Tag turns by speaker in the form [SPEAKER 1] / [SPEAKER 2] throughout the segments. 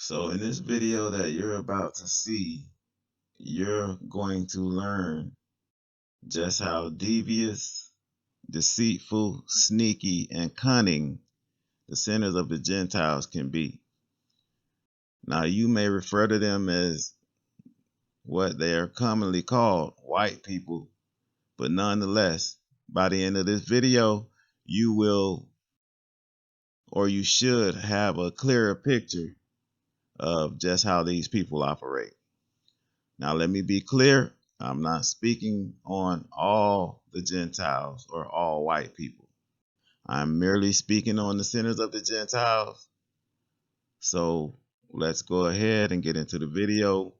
[SPEAKER 1] So in this video that you're about to see, you're going to learn just how devious, deceitful, sneaky, and cunning the sinners of the Gentiles can be. Now you may refer to them as what they are commonly called, white people, but nonetheless, by the end of this video, you will, or you should have a clearer picture of just how these people operate. Now, let me be clear. I'm not speaking on all the Gentiles or all white people. I'm merely speaking on the sinners of the Gentiles. So let's go ahead and get into the video.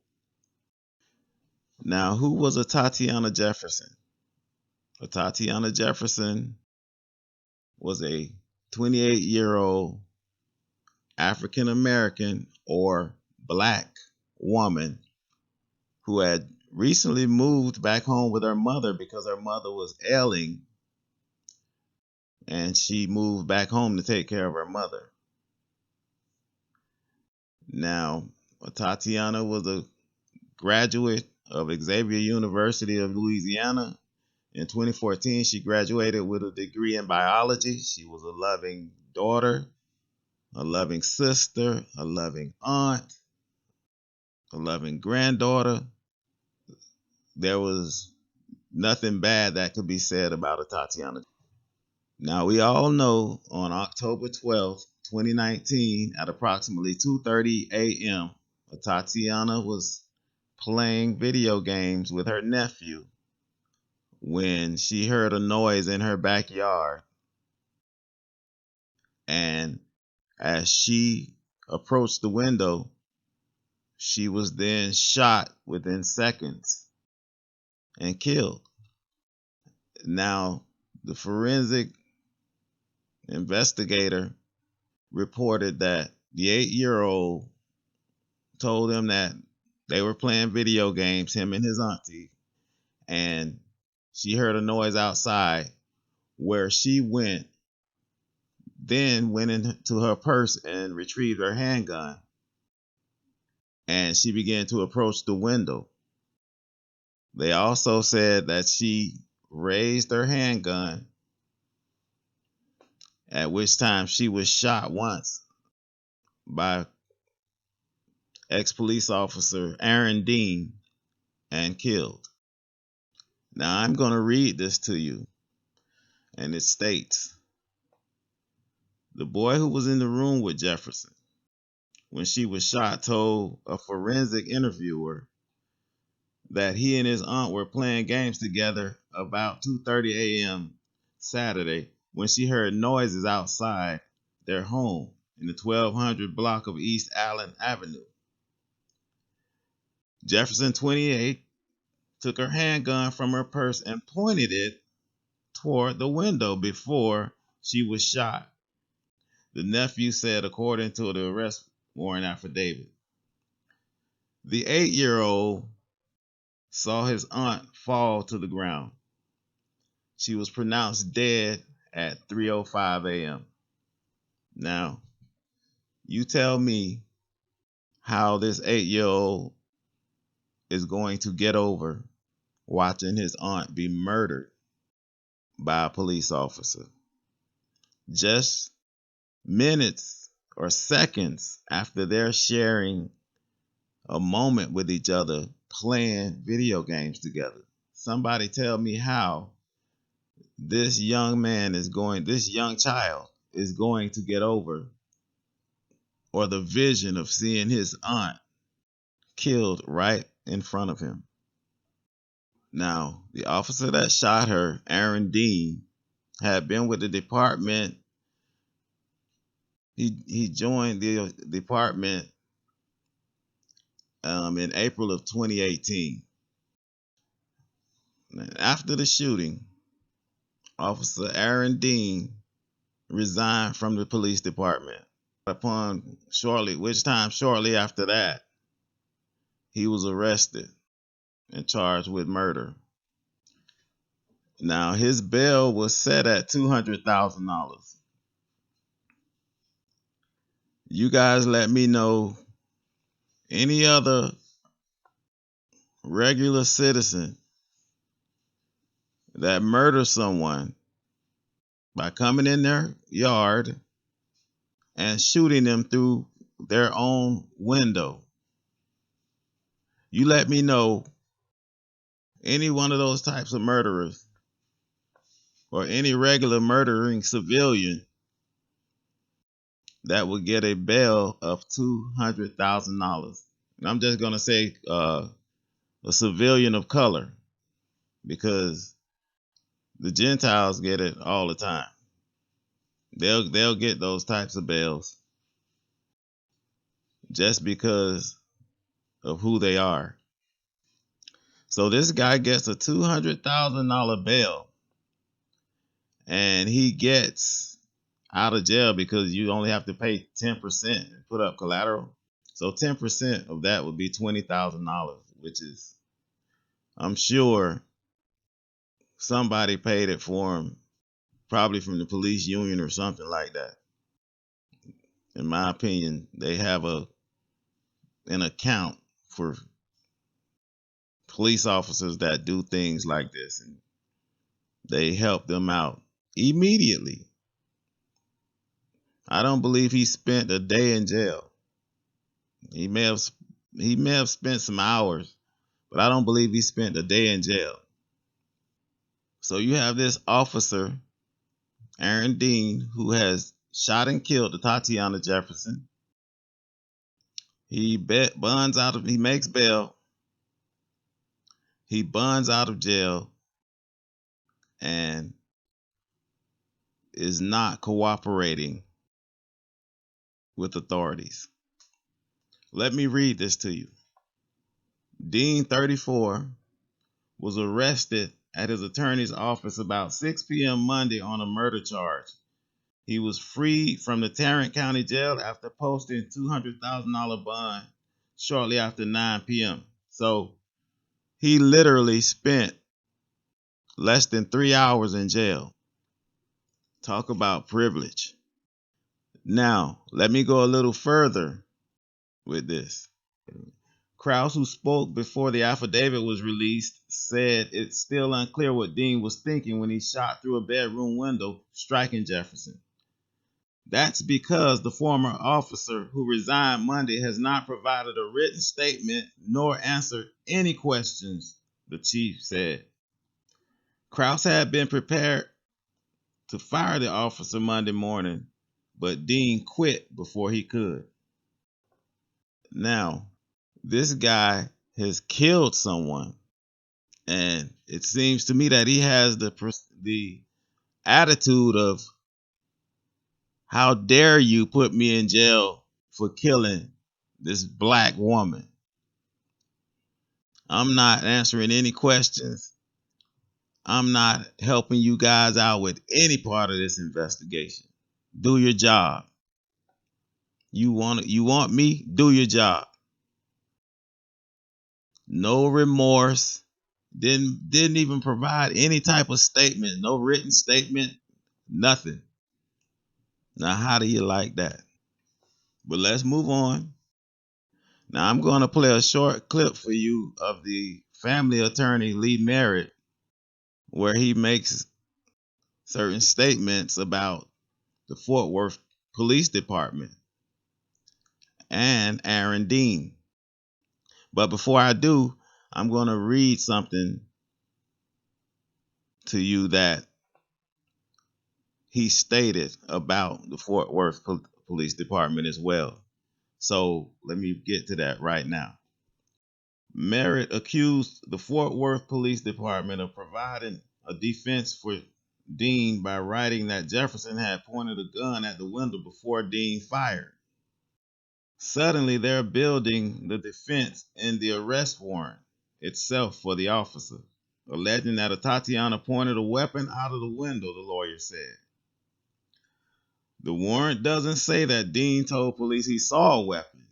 [SPEAKER 1] Now, who was a Tatiana Jefferson? A Tatiana Jefferson was a 28-year-old African American or black woman who had recently moved back home with her mother because her mother was ailing, and she moved back home to take care of her mother. Now, Tatiana was a graduate of Xavier University of Louisiana. In 2014, she graduated with a degree in biology. She was a loving daughter, a loving sister, a loving aunt, a loving granddaughter. There was nothing bad that could be said about a Tatiana. Now, we all know on October 12th, 2019, at approximately 2:30 a.m., Tatiana was playing video games with her nephew when she heard a noise in her backyard. And as she approached the window, she was then shot within seconds and killed. Now, the forensic investigator reported that the 8-year-old told him that they were playing video games, him and his auntie, and she heard a noise outside, where she then went into her purse and retrieved her handgun, and she began to approach the window. They also said that she raised her handgun, at which time she was shot once by ex-police officer Aaron Dean and killed. Now, I'm going to read this to you, and it states, the boy who was in the room with Jefferson when she was shot told a forensic interviewer that he and his aunt were playing games together about 2:30 a.m. Saturday when she heard noises outside their home in the 1200 block of East Allen Avenue. Jefferson, 28, took her handgun from her purse and pointed it toward the window before she was shot, the nephew said, according to the arrest warrant affidavit. The 8-year-old saw his aunt fall to the ground. She was pronounced dead at 3:05 a.m. Now, you tell me how this 8-year-old is going to get over watching his aunt be murdered by a police officer just minutes or seconds after they're sharing a moment with each other playing video games together. Somebody tell me how this young child is going to get over, or the vision of seeing his aunt killed right in front of him. Now, the officer that shot her, Aaron Dean, had been with the department. He joined the department in April of 2018. After the shooting, Officer Aaron Dean resigned from the police department. Shortly after that, he was arrested and charged with murder. Now, his bail was set at $200,000. You guys let me know Any other regular citizen that murders someone by coming in their yard and shooting them through their own window, you let me know any one of those types of murderers or any regular murdering civilian that would get a bail of $200,000. And I'm just gonna say a civilian of color because the Gentiles get it all the time. They'll get those types of bails just because of who they are. So this guy gets a $200,000 bail, and he gets out of jail because you only have to pay 10% and put up collateral. So 10% of that would be $20,000, which is, I'm sure somebody paid it for him, probably from the police union or something like that. In my opinion, they have an account for police officers that do things like this, and they help them out immediately. I don't believe he spent a day in jail. He may have spent some hours, but I don't believe he spent a day in jail. So you have this officer, Aaron Dean, who has shot and killed the Tatiana Jefferson. He makes bail. He bonds out of jail and is not cooperating with authorities. Let me read this to you. Dean, 34, was arrested at his attorney's office about 6 p.m. Monday on a murder charge. He was freed from the Tarrant County Jail after posting $200,000 bond shortly after 9 p.m. So he literally spent less than 3 hours in jail. Talk about privilege. Now, let me go a little further with this. Krause, who spoke before the affidavit was released, said it's still unclear what Dean was thinking when he shot through a bedroom window, striking Jefferson. That's because the former officer who resigned Monday has not provided a written statement nor answered any questions, the chief said. Krause had been prepared to fire the officer Monday morning, but Dean quit before he could. Now, this guy has killed someone, and it seems to me that he has the attitude of, how dare you put me in jail for killing this black woman? I'm not answering any questions. I'm not helping you guys out with any part of this investigation. Do your job. You want me? Do your job. No remorse. Didn't even provide any type of statement, no written statement, nothing. Now, how do you like that? But let's move on. Now, I'm going to play a short clip for you of the family attorney, Lee Merritt, where he makes certain statements about the Fort Worth Police Department and Aaron Dean. But before I do, I'm going to read something to you that he stated about the Fort Worth Police Department as well. So let me get to that right now. Merritt accused the Fort Worth Police Department of providing a defense for Dean by writing that Jefferson had pointed a gun at the window before Dean fired. Suddenly, they're building the defense in the arrest warrant itself for the officer, alleging that Tatiana pointed a weapon out of the window, the lawyer said. The warrant doesn't say that Dean told police he saw a weapon,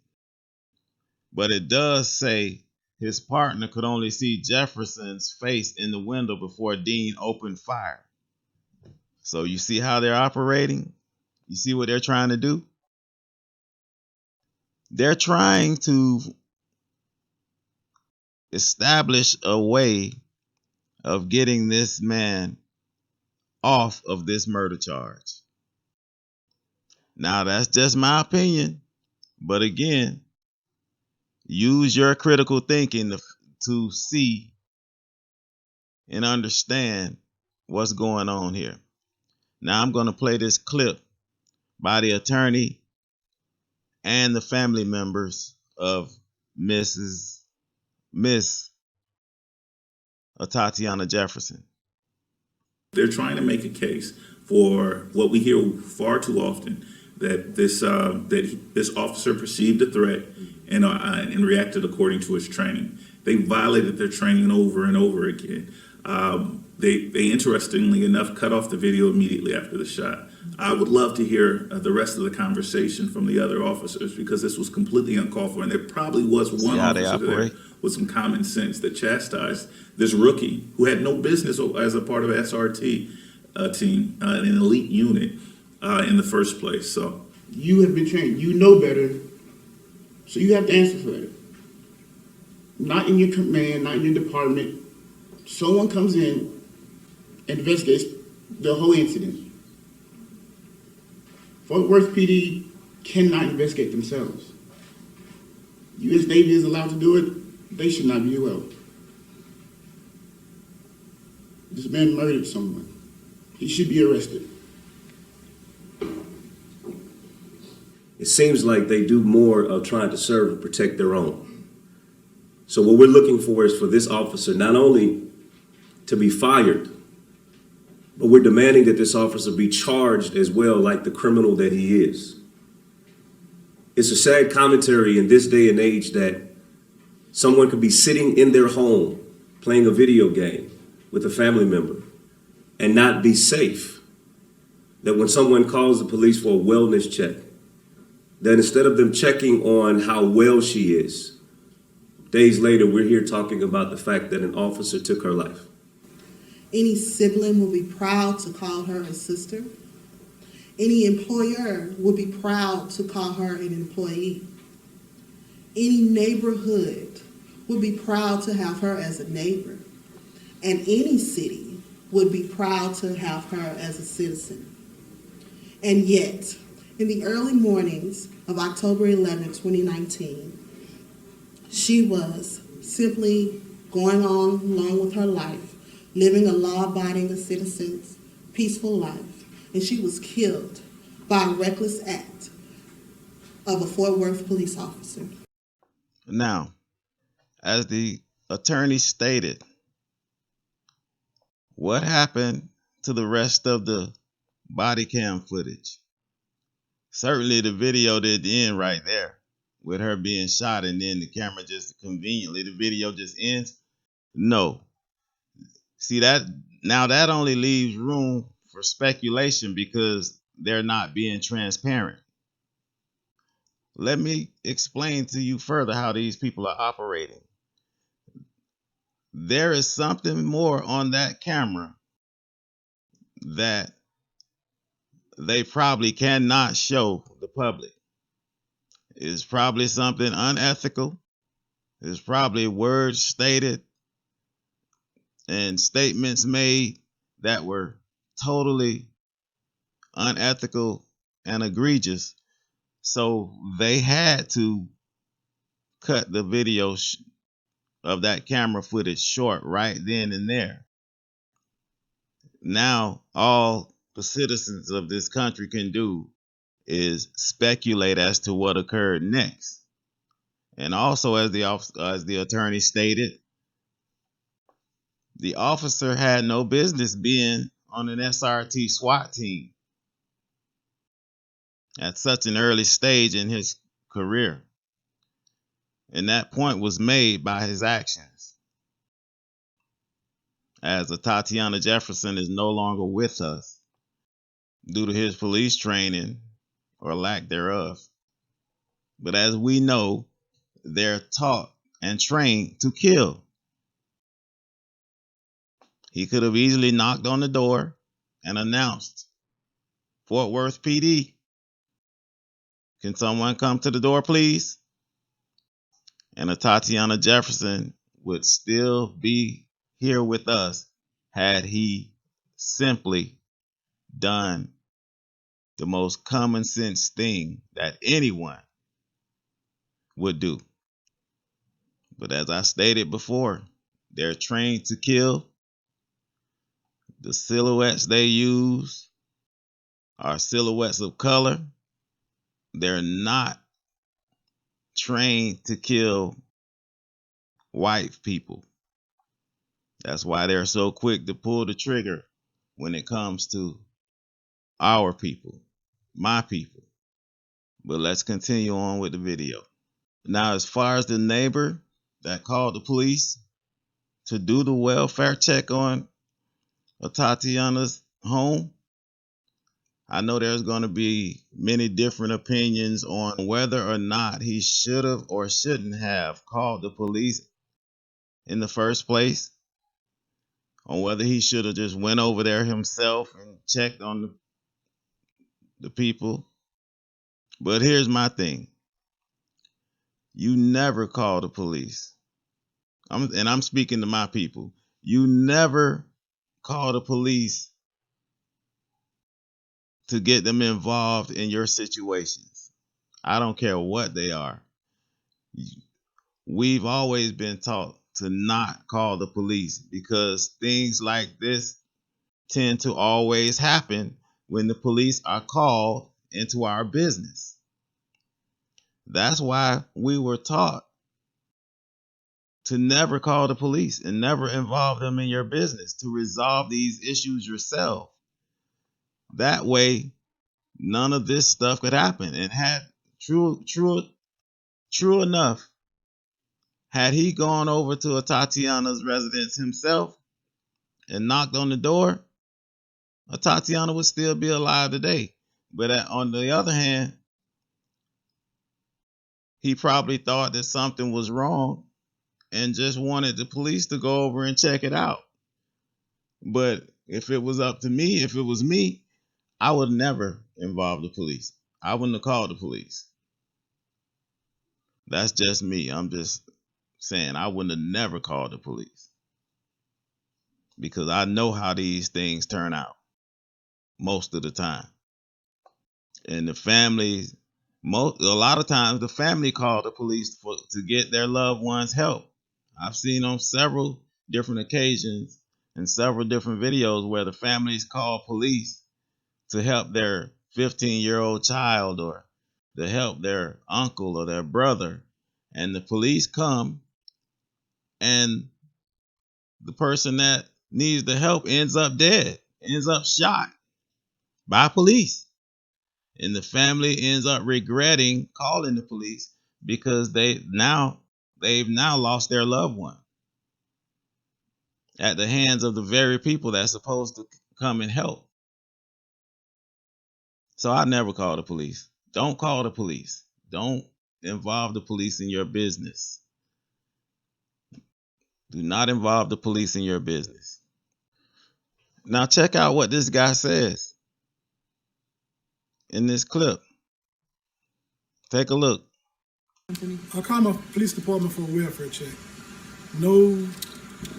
[SPEAKER 1] but it does say his partner could only see Jefferson's face in the window before Dean opened fire. So you see how they're operating? You see what they're trying to do? They're trying to establish a way of getting this man off of this murder charge. Now, that's just my opinion, but again, use your critical thinking to see and understand what's going on here. Now, I'm going to play this clip by the attorney and the family members of Miss Tatiana Jefferson.
[SPEAKER 2] They're trying to make a case for what we hear far too often, that this officer perceived a threat and reacted according to his training. They violated their training over and over again. They interestingly enough cut off the video immediately after the shot. I would love to hear the rest of the conversation from the other officers, because this was completely uncalled for, and there probably was one officer there with some common sense that chastised this rookie who had no business as a part of SRT team, an elite unit in the first place. So
[SPEAKER 3] you have been trained. You know better, so you have to answer for it. Not in your command, not in your department. Someone comes in, investigates the whole incident. Fort Worth PD cannot investigate themselves. U.S. Navy is allowed to do it. They should not be allowed. This man murdered someone. He should be arrested.
[SPEAKER 4] It seems like they do more of trying to serve and protect their own. So what we're looking for is for this officer not only to be fired, but we're demanding that this officer be charged as well, like the criminal that he is. It's a sad commentary in this day and age that someone could be sitting in their home playing a video game with a family member and not be safe. That when someone calls the police for a wellness check, that instead of them checking on how well she is, days later we're here talking about the fact that an officer took her life.
[SPEAKER 5] Any sibling will be proud to call her a sister. Any employer will be proud to call her an employee. Any neighborhood would be proud to have her as a neighbor. And any city would be proud to have her as a citizen. And yet, in the early mornings of October 11, 2019, she was simply going on along with her life, living a law-abiding citizen's peaceful life, and she was killed by a reckless act of a Fort Worth police officer.
[SPEAKER 1] Now, as the attorney stated, what happened to the rest of the body cam footage? Certainly the video didn't end right there with her being shot and then the camera just conveniently, the video just ends. No. See that now that only leaves room for speculation because they're not being transparent. Let me explain to you further how these people are operating. There is something more on that camera that they probably cannot show the public. It's probably something unethical. It's probably words stated and statements made that were totally unethical and egregious. So they had to cut the video of that camera footage short right then and there. Now, all the citizens of this country can do is speculate as to what occurred next. And also, as the attorney stated, the officer had no business being on an SRT SWAT team at such an early stage in his career. And that point was made by his actions. As Tatiana Jefferson is no longer with us due to his police training or lack thereof. But as we know, they're taught and trained to kill. He could have easily knocked on the door and announced, Fort Worth PD, can someone come to the door, please? And Tatiana Jefferson would still be here with us had he simply done the most common sense thing that anyone would do. But as I stated before, they're trained to kill. The silhouettes they use are silhouettes of color. They're not trained to kill white people. That's why they're so quick to pull the trigger when it comes to our people, my people. But let's continue on with the video. Now, as far as the neighbor that called the police to do the welfare check on Tatiana's home, I know there's going to be many different opinions on whether or not he should have or shouldn't have called the police in the first place, on whether he should have just went over there himself and checked on the people. But here's my thing. You never call the police. I'm speaking to my people. You never call the police to get them involved in your situations. I don't care what they are. We've always been taught to not call the police because things like this tend to always happen when the police are called into our business. That's why we were taught to never call the police and never involve them in your business, to resolve these issues yourself. That way, none of this stuff could happen. And had true enough, had he gone over to Tatiana's residence himself and knocked on the door, Tatiana would still be alive today. But on the other hand, he probably thought that something was wrong and just wanted the police to go over and check it out. But if it was up to me, if it was me, I would never involve the police. I wouldn't have called the police. That's just me. I'm just saying I wouldn't have never called the police because I know how these things turn out most of the time. And the families, a lot of times the family called the police to get their loved ones help. I've seen on several different occasions and several different videos where the families call police to help their 15-year-old child or to help their uncle or their brother. And the police come and the person that needs the help ends up dead, ends up shot by police. And the family ends up regretting calling the police because they've now lost their loved one at the hands of the very people that's supposed to come and help. So I never call the police. Don't call the police. Don't involve the police in your business. Do not involve the police in your business. Now check out what this guy says in this clip. Take a look.
[SPEAKER 6] I call my police department for a welfare check. No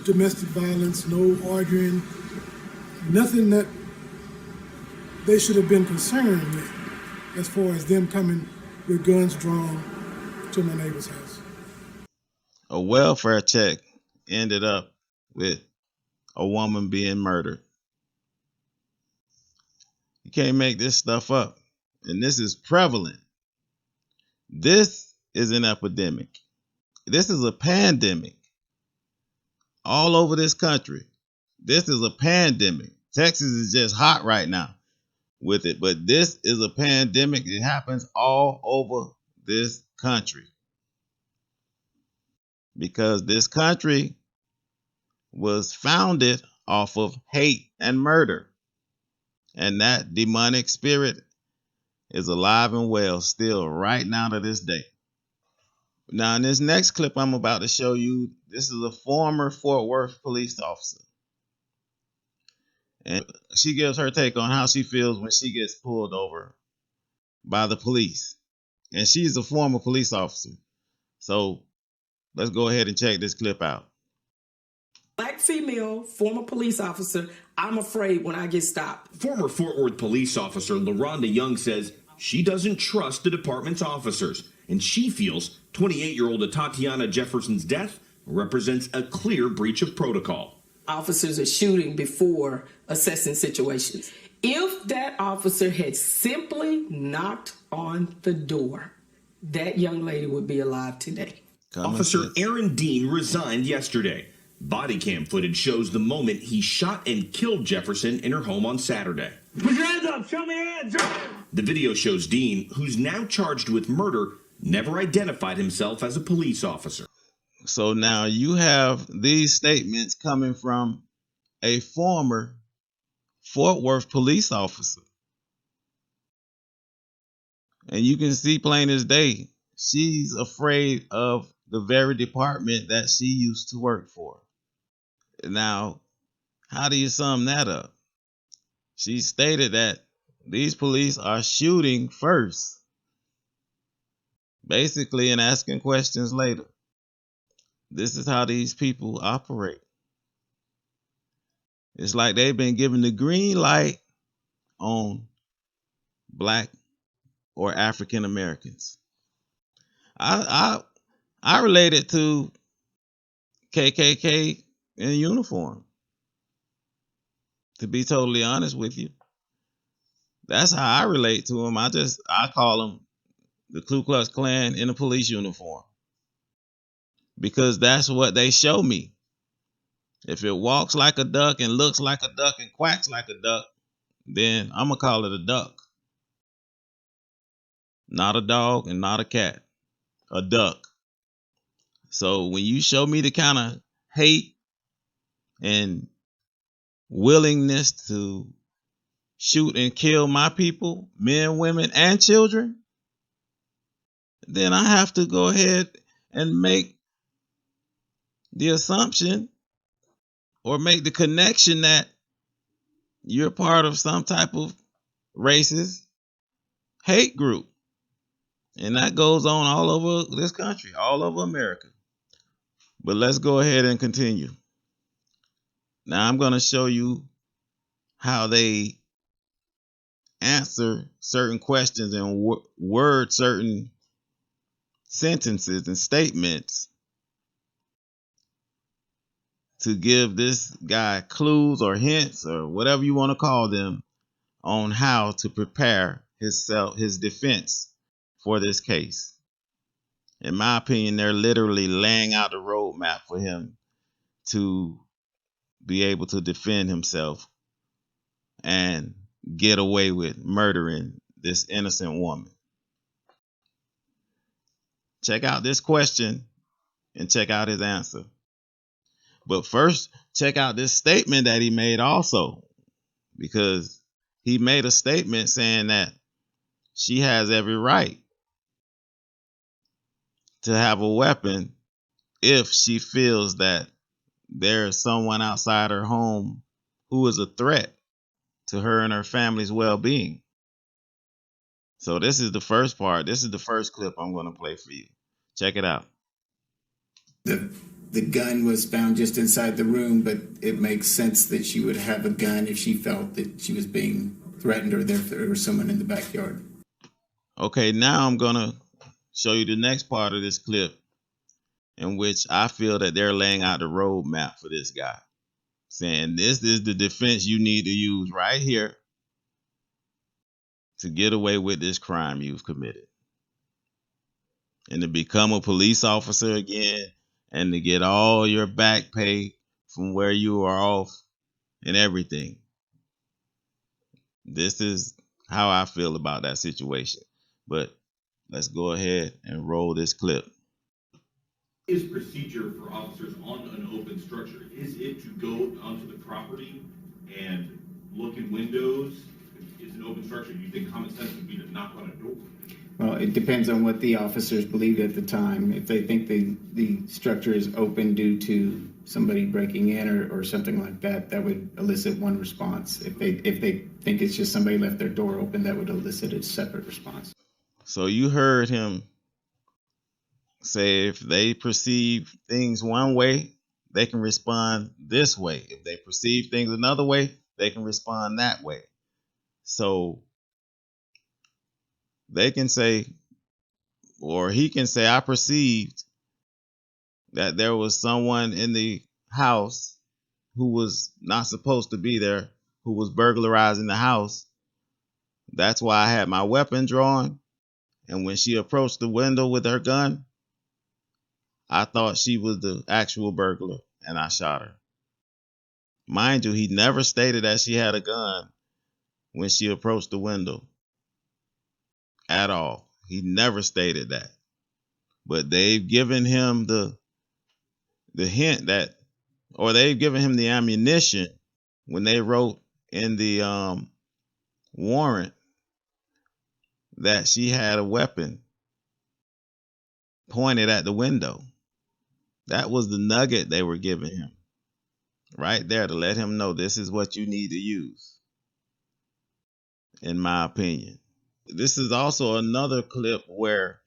[SPEAKER 6] domestic violence, no arguing, nothing that they should have been concerned with as far as them coming with guns drawn to my neighbor's house.
[SPEAKER 1] A welfare check ended up with a woman being murdered. You can't make this stuff up. And this is prevalent. This is an epidemic. This is a pandemic all over this country. This is a pandemic. Texas is just hot right now with it, but this is a pandemic. It happens all over this country because this country was founded off of hate and murder. And that demonic spirit is alive and well still right now to this day. Now, in this next clip I'm about to show you, this is a former Fort Worth police officer. And she gives her take on how she feels when she gets pulled over by the police. And she's a former police officer. So let's go ahead and check this clip out.
[SPEAKER 7] Black female, former police officer, I'm afraid when I get stopped.
[SPEAKER 8] Former Fort Worth police officer LaRonda Young says she doesn't trust the department's officers, and she feels 28-year-old Tatiana Jefferson's death represents a clear breach of protocol.
[SPEAKER 7] Officers are shooting before assessing situations. If that officer had simply knocked on the door, that young lady would be alive today.
[SPEAKER 8] Officer Aaron Dean resigned yesterday. Body cam footage shows the moment he shot and killed Jefferson in her home on Saturday.
[SPEAKER 9] Put your hands up! Show me your hands!
[SPEAKER 8] The video shows Dean, who's now charged with murder, never identified himself as a police officer.
[SPEAKER 1] So now you have these statements coming from a former Fort Worth police officer. And you can see plain as day, she's afraid of the very department that she used to work for. Now, how do you sum that up? She stated that these police are shooting first, basically, and asking questions later. This is how these people operate. It's like they've been given the green light on Black or African Americans. I relate it to KKK in uniform. To be totally honest with you, that's how I relate to them. I call them the Ku Klux Klan in a police uniform, because that's what they show me. If it walks like a duck and looks like a duck and quacks like a duck, then I'm gonna call it a duck, not a dog and not a cat, a duck. So when you show me the kind of hate and willingness to shoot and kill my people, men, women, and children, then I have to go ahead and make the assumption or make the connection that you're part of some type of racist hate group. And that goes on all over this country, all over America. But let's go ahead and continue. Now I'm going to show you how they answer certain questions and word certain sentences and statements to give this guy clues or hints or whatever you want to call them on how to prepare his defense for this case. In my opinion, they're literally laying out the roadmap for him to be able to defend himself and get away with murdering this innocent woman. Check out this question and check out his answer. But first, check out this statement that he made also, because he made a statement saying that she has every right to have a weapon if she feels that there is someone outside her home who is a threat to her and her family's well-being. So this is the first part. This is the first clip I'm going to play for you. Check it out.
[SPEAKER 10] The gun was found just inside the room, but it makes sense that she would have a gun if she felt that she was being threatened or there was someone in the backyard.
[SPEAKER 1] Okay, now I'm going to show you the next part of this clip in which I feel that they're laying out the roadmap for this guy, saying this is the defense you need to use right here to get away with this crime you've committed and to become a police officer again and to get all your back pay from where you are off and everything. This is how I feel about that situation. But let's go ahead and roll this clip.
[SPEAKER 11] Is procedure for officers on an open structure? Is it to go onto the property and look in windows? Is an open structure, do you think common sense would be to knock on a door?
[SPEAKER 10] Well, it depends on what the officers believed at the time. If they think the structure is open due to somebody breaking in or something like that, that would elicit one response. If they think it's just somebody left their door open, that would elicit a separate response.
[SPEAKER 1] So you heard him say if they perceive things one way, they can respond this way. If they perceive things another way, they can respond that way. So they can say, or he can say, I perceived that there was someone in the house who was not supposed to be there, who was burglarizing the house. That's why I had my weapon drawn. And when she approached the window with her gun, I thought she was the actual burglar and I shot her. Mind you, he never stated that she had a gun when she approached the window at all. He never stated that. But they've given him the hint that, or they've given him the ammunition when they wrote in the warrant that she had a weapon pointed at the window. That was the nugget they were giving him right there to let him know this is what you need to use, in my opinion. This is also another clip where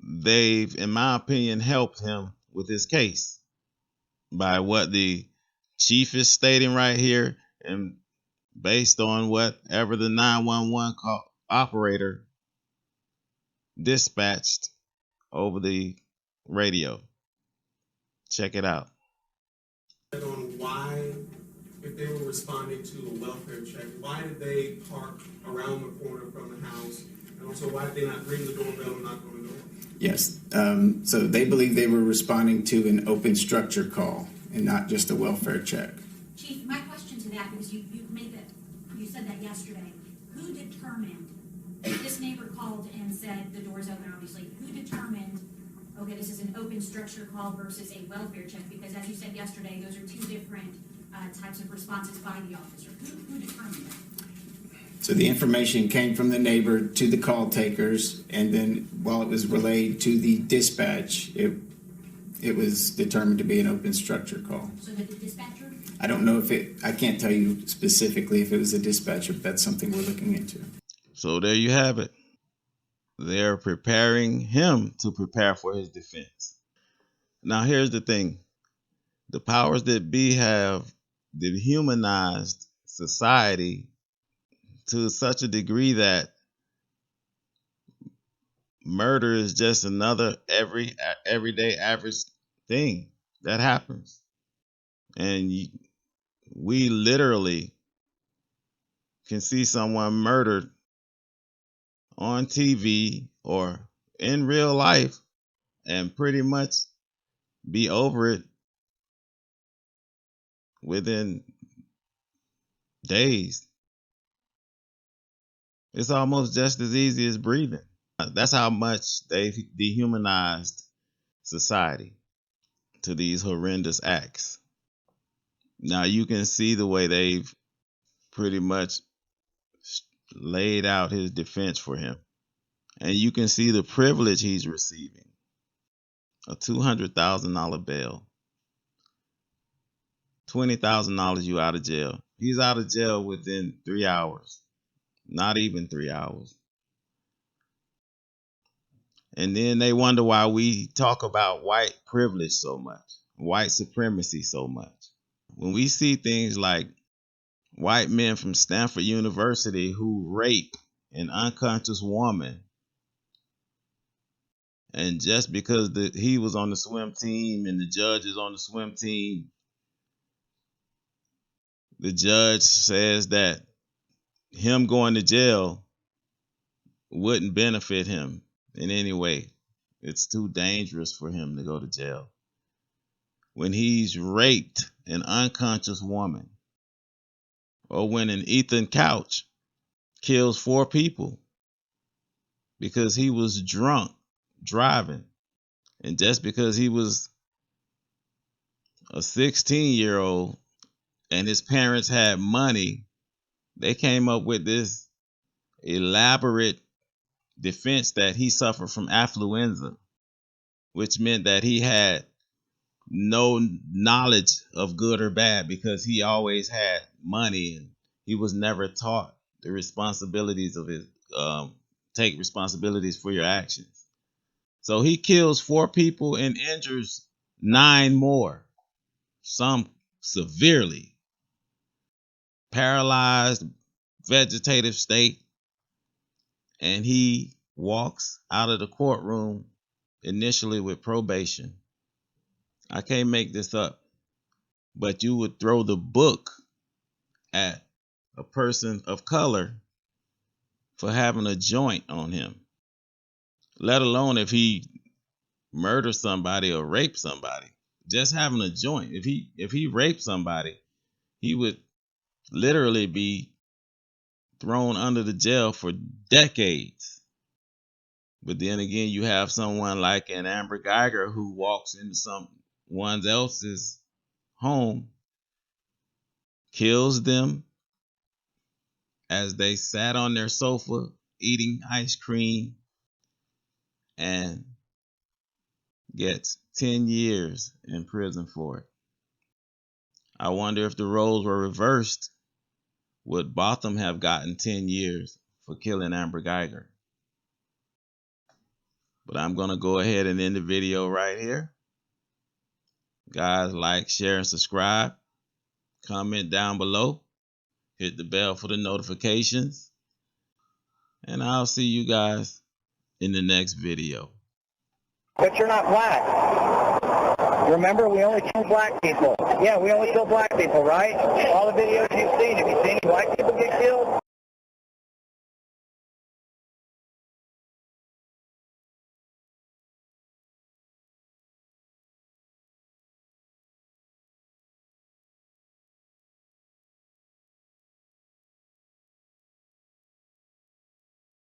[SPEAKER 1] they've, in my opinion, helped him with his case by what the chief is stating right here and based on whatever the 911 operator dispatched over the radio. Check it out.
[SPEAKER 12] On why, if they were responding to a welfare check, why did they park around the corner from the house? And also, why did they not ring the doorbell and knock on the door?
[SPEAKER 10] Yes. So they believe they were responding to an open structure call and not just a welfare check.
[SPEAKER 13] Chief, my question to that, because you said that yesterday, who determined, this neighbor called and said the door's open, obviously, who determined, okay, this is an open structure call versus a welfare check? Because as you said yesterday, those are two different types of responses by the officer. Who determined that?
[SPEAKER 10] So the information came from the neighbor to the call takers, and then while it was relayed to the dispatch, it was determined to be an open structure call.
[SPEAKER 13] So that the dispatcher?
[SPEAKER 10] I don't know I can't tell you specifically if it was a dispatcher, but that's something we're looking into.
[SPEAKER 1] So there you have it. They're preparing him to prepare for his defense. Now here's the thing. The powers that be have dehumanized society to such a degree that murder is just another everyday average thing that happens. And we literally can see someone murdered on TV or in real life and pretty much be over it within days. It's almost just as easy as breathing. That's how much they've dehumanized society to these horrendous acts. Now you can see the way they've pretty much laid out his defense for him. And you can see the privilege he's receiving. A $200,000 bail. $20,000 you out of jail. He's out of jail within 3 hours. Not even 3 hours. And then they wonder why we talk about white privilege so much, white supremacy so much. When we see things like white men from Stanford University who rape an unconscious woman, and just because he was on the swim team and the judge is on the swim team, the judge says that him going to jail wouldn't benefit him in any way. It's too dangerous for him to go to jail. When he's raped an unconscious woman, or when an Ethan Couch kills 4 people because he was drunk driving, and just because he was a 16-year-old and his parents had money, they came up with this elaborate defense that he suffered from affluenza, which meant that he had no knowledge of good or bad because he always had money and he was never taught the responsibilities of his take responsibilities for your actions. So he kills 4 people and injures 9 more. some severely, paralyzed, vegetative state, and he walks out of the courtroom initially with probation. I can't make this up, but you would throw the book at a person of color for having a joint on him, let alone if he murdered somebody or raped somebody. Just having a joint. If he raped somebody, he would literally be thrown under the jail for decades. But then again, you have someone like an Amber Geiger who walks into someone else's home, kills them as they sat on their sofa eating ice cream, and gets 10 years in prison for it. I wonder if the roles were reversed, would Botham have gotten 10 years for killing Amber Geiger? But I'm going to go ahead and end the video right here. Guys, like, share, and subscribe. Comment down below. Hit the bell for the notifications. And I'll see you guys in the next video.
[SPEAKER 9] But you're not black. Remember, we only kill black people. Yeah, we only kill black people, right? All the videos you've seen, have you seen any white people get killed?